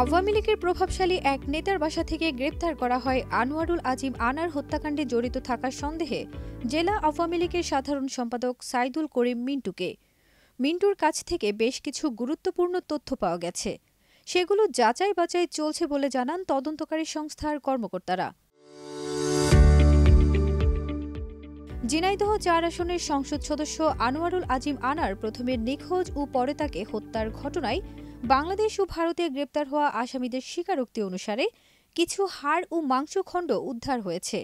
আওয়ামী লীগের প্রভাবশালী এক নেতার বাসা থেকে গ্রেপ্তার করা হয় আনোয়ারুল আজিম আনার হত্যাকাণ্ডে জড়িত থাকার সন্দেহে জেলা আওয়ামী লীগের সাধারণ সম্পাদক সাইদুল করিম মিন্টুকে। মিন্টুর কাছ থেকে বেশ কিছু গুরুত্বপূর্ণ তথ্য পাওয়া গেছে, সেগুলো যাচাই বাছাই চলছে বলে জানান তদন্তকারী সংস্থার কর্মকর্তারা। ঝিনাইদহ ৪ আসনের সংসদ সদস্য আনোয়ারুল আজিম আনার প্রথমে নিখোঁজ ও পরে তাকে হত্যার ঘটনায় বাংলাদেশ ও ভারতে গ্রেপ্তার হওয়া আসামিদের স্বীকারোক্তি অনুসারে কিছু হাড় ও মাংসখণ্ড উদ্ধার হয়েছে।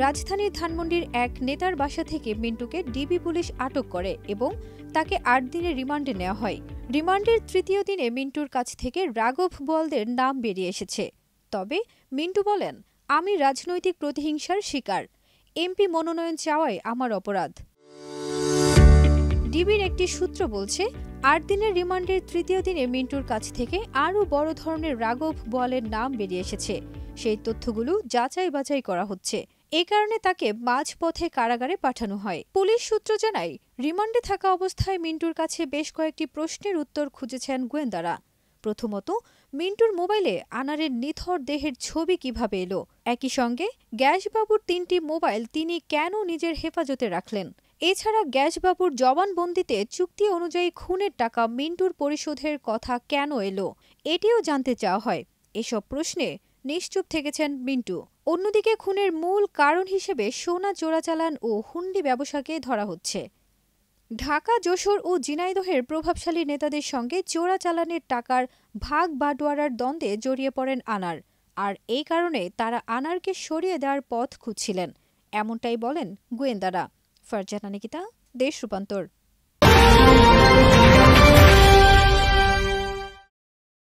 রাজধানীর ধানমন্ডির এক নেতার বাসা থেকে মিন্টুকে ডিবি পুলিশ আটক করে এবং তাকে ৮ দিনের রিমান্ডে নেওয়া হয়। রিমান্ডের তৃতীয় দিনে মিন্টুর কাছ থেকে রাঘব বোয়ালদের নাম বেরিয়ে এসেছে। তবে মিন্টু বলেন, আমি রাজনৈতিক প্রতিহিংসার শিকার, এমপি মনোনয়ন চাওয়াই আমার অপরাধ। ডিবির একটি সূত্র বলছে, ৮ দিনের রিমান্ডের তৃতীয় দিনে মিন্টুর কাছ থেকে আরও বড় ধরনের রাঘব বোয়ালের নাম বেরিয়ে এসেছে। সেই তথ্যগুলো যাচাই বাছাই করা হচ্ছে। এ কারণে তাকে মাঝপথে কারাগারে পাঠানো হয়। পুলিশ সূত্র জানায়, রিমান্ডে থাকা অবস্থায় মিন্টুর কাছে বেশ কয়েকটি প্রশ্নের উত্তর খুঁজেছেন গোয়েন্দারা। প্রথমত, মিন্টুর মোবাইলে আনারের নিথর দেহের ছবি কিভাবে এলো? একই সঙ্গে গ্যাসবাবুর ৩টি মোবাইল তিনি কেন নিজের হেফাজতে রাখলেন? এছাড়া গ্যাসবাবুর জবানবন্দিতে চুক্তি অনুযায়ী খুনের টাকা মিন্টুর পরিশোধের কথা কেন এলো? এটিও জানতে চাওয়া হয়। এসব প্রশ্নে নিশ্চুপ থেকেছেন মিন্টু। অন্যদিকে খুনের মূল কারণ হিসেবে সোনা চোরাচালান ও হুন্ডি ব্যবসাকে ধরা হচ্ছে। ঢাকা, যশোর ও ঝিনাইদহের প্রভাবশালী নেতাদের সঙ্গে চোরাচালানের টাকার ভাগ বাটোয়ারার দ্বন্দ্বে জড়িয়ে পড়েন আনার। আর এই কারণে তারা আনারকে সরিয়ে দেওয়ার পথ খুঁজছিলেন, এমনটাই বলেন গোয়েন্দারা। ফারজানা নিকিতা, দেশ রূপান্তর।